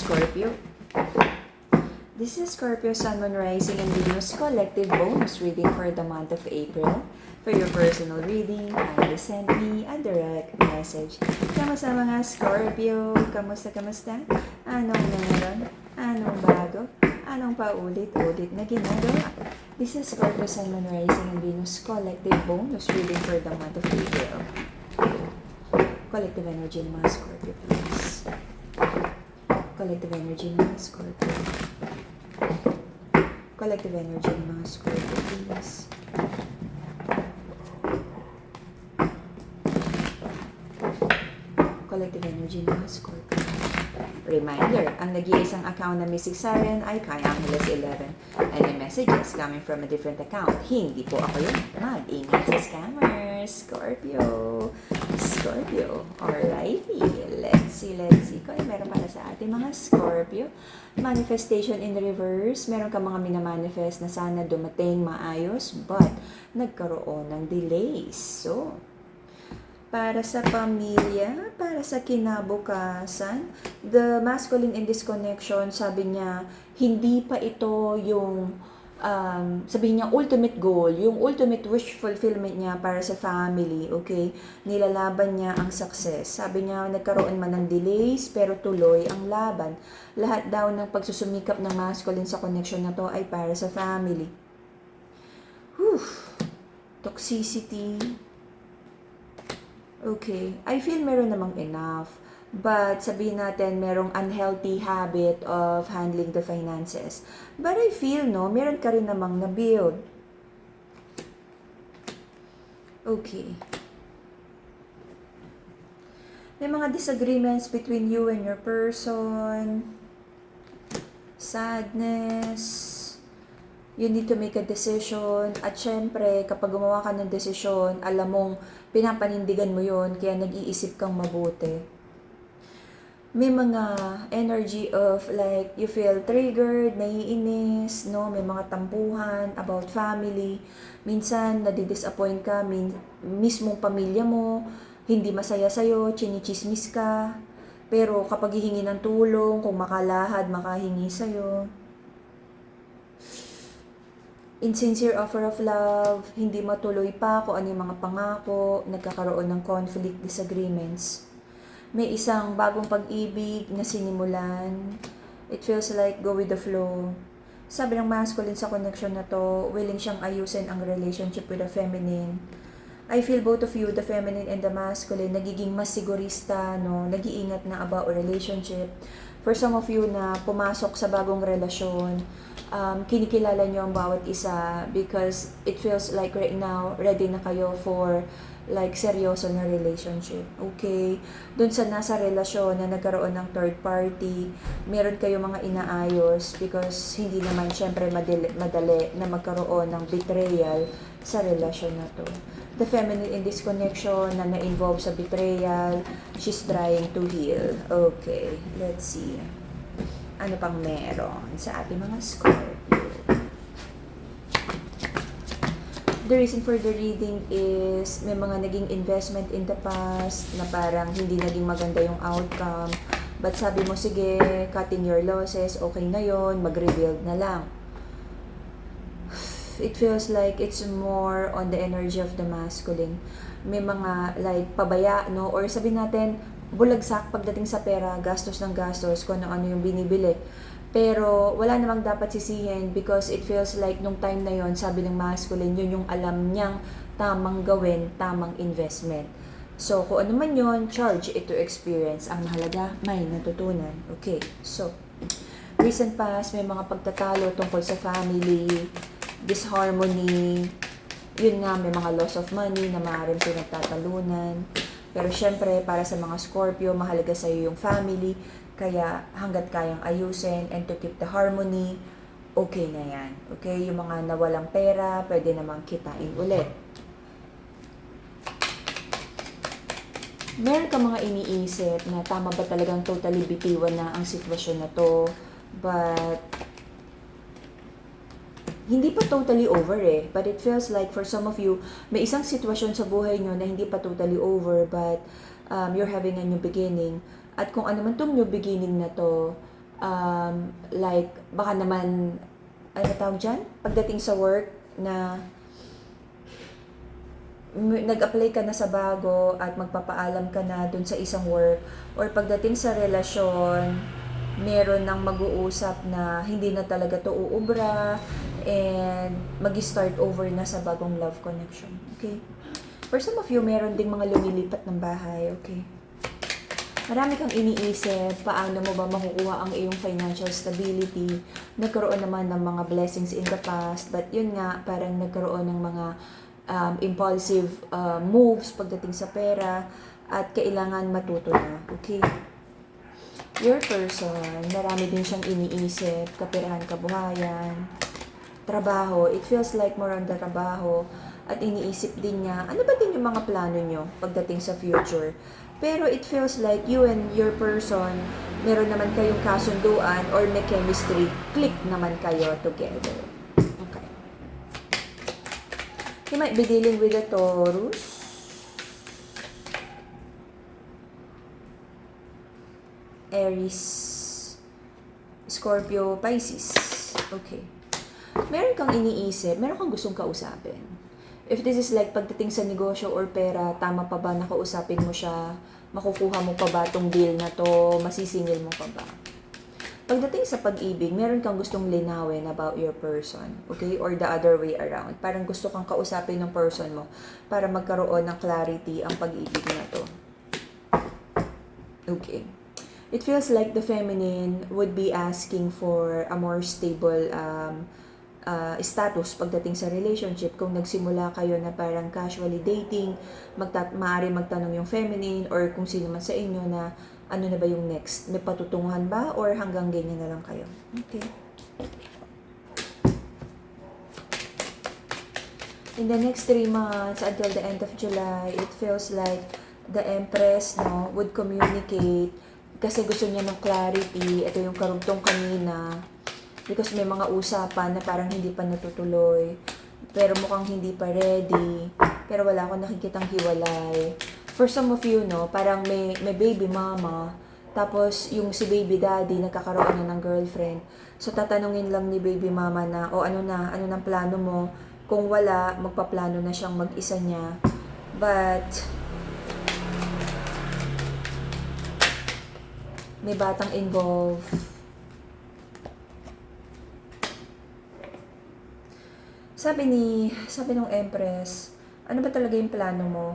Scorpio. This is Scorpio Sun, Moon, Rising, and Venus collective bonus reading for the month of April. For your personal reading, kindly send me a direct message. Kamusta mga Scorpio? Kamusta? Anong meron? Anong bago? Anong paulit-ulit na ginagawa? This is Scorpio Sun, Moon, Rising, and Venus collective bonus reading for the month of April. Collective energy ng mga Scorpio, please. Collective energy ng mga Scorpio. Collective energy ng mga Scorpio, please. Collective energy ng mga Scorpio. Reminder, ang nag-iisang account na Mystic Siren ay Kaya Angeles 11. Any messages coming from a different account, hindi po ako yun. Mag-ingat sa scammers, Scorpio. Alrighty, let's see. Kung meron para sa ating mga Scorpio. Manifestation in reverse. Meron ka mga minamanifest na sana dumating maayos, but nagkaroon ng delays. So, para sa pamilya, para sa kinabukasan, the masculine in this connection, sabi niya, hindi pa ito yung, sabi niya, ultimate goal, yung ultimate wish fulfillment niya para sa family, okay? Nilalaban niya ang success. Sabi niya, nagkaroon man ng delays, pero tuloy ang laban. Lahat daw ng pagsusumikap ng masculine sa connection na to ay para sa family. Toxicity. Okay, I feel meron namang enough. But sabihin natin, merong unhealthy habit of handling the finances. But I feel, meron ka rin namang na-build. Okay. May mga disagreements between you and your person. Sadness. You need to make a decision. At syempre, kapag gumawa ka ng desisyon, alam mong pinapanindigan mo yon, kaya nag-iisip kang mabuti. May mga energy of like, you feel triggered, naiinis, may mga tampuhan about family. Minsan, nadidisappoint ka, mismong pamilya mo, hindi masaya sa'yo, chinichismis ka. Pero kapag hihingi ng tulong, kung makalahad, makahingi sa'yo. Insincere offer of love, hindi matuloy pa kung ano yung mga pangako, nagkakaroon ng conflict, disagreements. May isang bagong pag-ibig na sinimulan. It feels like go with the flow. Sabi ng masculine sa connection na to, willing siyang ayusin ang relationship with the feminine. I feel both of you, the feminine and the masculine, nagiging mas sigurista, nag-iingat na about relationship. For some of you na pumasok sa bagong relasyon, kinikilala nyo ang bawat isa because it feels like right now, ready na kayo for like seryoso na relationship. Okay? Doon sa nasa relasyon na nagkaroon ng third party, meron kayo mga inaayos because hindi naman syempre madali na magkaroon ng betrayal sa relasyon na to. The feminine in this connection na na-involve sa betrayal, she's trying to heal. Okay, let's see. Ano pang meron sa ating mga Scorpio? The reason for the reading is may mga naging investment in the past na parang hindi naging maganda yung outcome. But sabi mo, sige, cutting your losses, okay na yon, mag-rebuild na lang. It feels like it's more on the energy of the masculine. May mga like pabaya, or sabihin natin, bulagsak pagdating sa pera, gastos ng gastos, kung ano yung binibili. Pero wala namang dapat sisihin because it feels like nung time na yon, sabi ng masculine, yun yung alam niyang tamang gawin, tamang investment. So kung ano man yun, charge it to experience. Ang mahalaga, may natutunan. Okay, so recent past, may mga pagtatalo tungkol sa family, disharmony, yun nga, may mga loss of money na maaaring pinagtatalunan. Pero syempre, para sa mga Scorpio, mahalaga sa'yo yung family, kaya hanggat kayang ayusin and to keep the harmony, okay na yan. Okay, yung mga nawalang pera, pwede namang kitain ulit. Meron ka mga iniisip na tama ba talagang totally bitiwan na ang sitwasyon na to, but hindi pa totally over but it feels like for some of you, may isang sitwasyon sa buhay nyo na hindi pa totally over, but you're having a new beginning. At kung ano man tong new beginning na to, Like, baka naman, ano tawag dyan? Pagdating sa work na nag-apply ka na sa bago at magpapaalam ka na dun sa isang work, or pagdating sa relasyon, meron ng mag-uusap na hindi na talaga to uubra and mag-start over na sa bagong love connection. Okay? For some of you, meron ding mga lumilipat ng bahay. Okay? Marami kang iniisip, paano mo ba makukuha ang iyong financial stability. Nagkaroon naman ng mga blessings in the past, but yun nga, parang nagkaroon ng mga impulsive moves pagdating sa pera, at kailangan matuto na. Okay? Your person, marami din siyang iniisip, kaperahan, kabuhayan, trabaho. It feels like more on the trabaho. At iniisip din niya, ano ba din yung mga plano nyo pagdating sa future. Pero it feels like you and your person, meron naman kayong kasunduan or may chemistry, click naman kayo together. Okay. You might be dealing with a Taurus, Aries, Scorpio, Pisces. Okay. Meron kang iniisip, meron kang gustong kausapin. If this is like pagdating sa negosyo or pera, tama pa ba na kausapin mo siya? Makukuha mo pa ba tong deal na to? Masisingil mo pa ba? Pagdating sa pag-ibig, meron kang gustong linawin about your person, okay? Or the other way around. Parang gusto kang kausapin ng person mo para magkaroon ng clarity ang pag-ibig na to. Okay. It feels like the feminine would be asking for a more stable status pagdating sa relationship. Kung nagsimula kayo na parang casually dating, maaari magtanong yung feminine or kung sino man sa inyo na ano na ba yung next? May patutunguhan ba or hanggang ganyan na lang kayo? Okay. In the next 3 months until the end of July, it feels like the Empress would communicate kasi gusto niya ng clarity. Ito yung karugtong kanina. Because may mga usapan na parang hindi pa natutuloy. Pero mukhang hindi pa ready. Pero wala akong nakikitang hiwalay. For some of you, parang may baby mama. Tapos yung si baby daddy nagkakaroon na ng girlfriend. So tatanungin lang ni baby mama na, ano nang plano mo? Kung wala, magpaplano na siyang mag-isa niya. But may batang involved. Sabi ng Empress, ano ba talaga yung plano mo?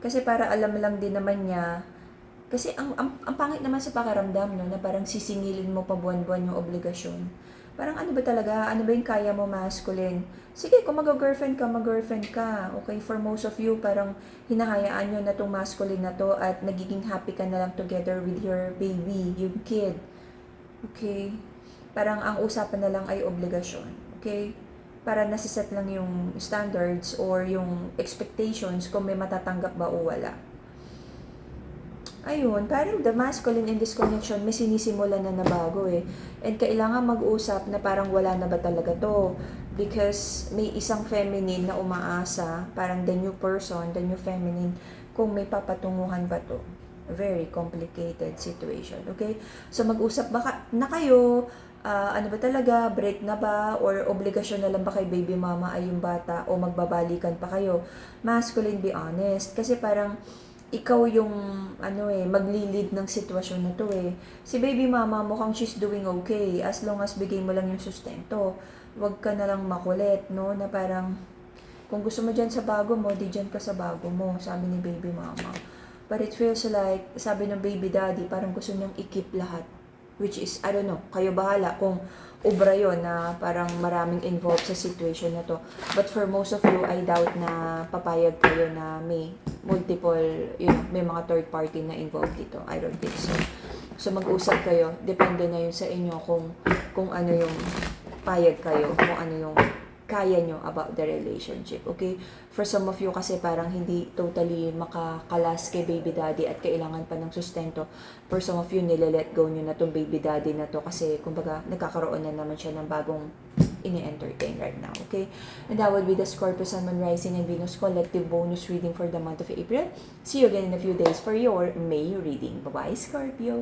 Kasi para alam lang din naman niya, kasi ang pangit naman sa pakiramdam, na parang sisingilin mo pa buwan-buwan yung obligasyon. Parang ano ba talaga? Ano ba yung kaya mo masculine? Sige, kung mag-girlfriend ka. Okay, for most of you, parang hinahayaan nyo na tong masculine na to at nagiging happy ka na lang together with your baby, yung kid. Okay? Parang ang usapan na lang ay obligasyon. Okay? Para nasiset lang yung standards or yung expectations kung may matatanggap ba o wala. Ayun, parang the masculine in this connection, may sinisimulan na bago eh. And kailangan mag-usap na parang wala na ba talaga to. Because may isang feminine na umaasa, parang the new person, the new feminine, kung may papatunguhan ba to. Very complicated situation, okay? So mag-usap ba na kayo, ano ba talaga, break na ba, or obligasyon na lang ba kay baby mama ay yung bata, o magbabalikan pa kayo. Masculine, be honest. Kasi parang, ikaw yung magli-lead ng sitwasyon na to eh. Si baby mama mukhang she's doing okay as long as bigay mo lang yung sustento. Huwag ka na lang makulit, na parang kung gusto mo dyan sa bago mo, di dyan ka sa bago mo, sabi ni baby mama. But it feels like, sabi ng baby daddy, parang gusto niyang i-keep lahat. Which is, I don't know, kayo bahala kung ubra yun na parang maraming involved sa situation na to. But for most of you, I doubt na papayag kayo na may multiple, may mga third party na involved dito. I don't think so. So mag-usap kayo, depende na yun sa inyo kung ano yung payag kayo, kung ano yung kaya nyo about the relationship, okay? For some of you kasi parang hindi totally makakalas kay baby daddy at kailangan pa ng sustento. For some of you, nile-let go nyo na tong baby daddy na to kasi kumbaga nagkakaroon na naman siya ng bagong ini-entertain right now, okay? And that would be the Scorpio, Sun, Moon, Rising, and Venus collective bonus reading for the month of April. See you again in a few days for your May reading. Bye-bye, Scorpio!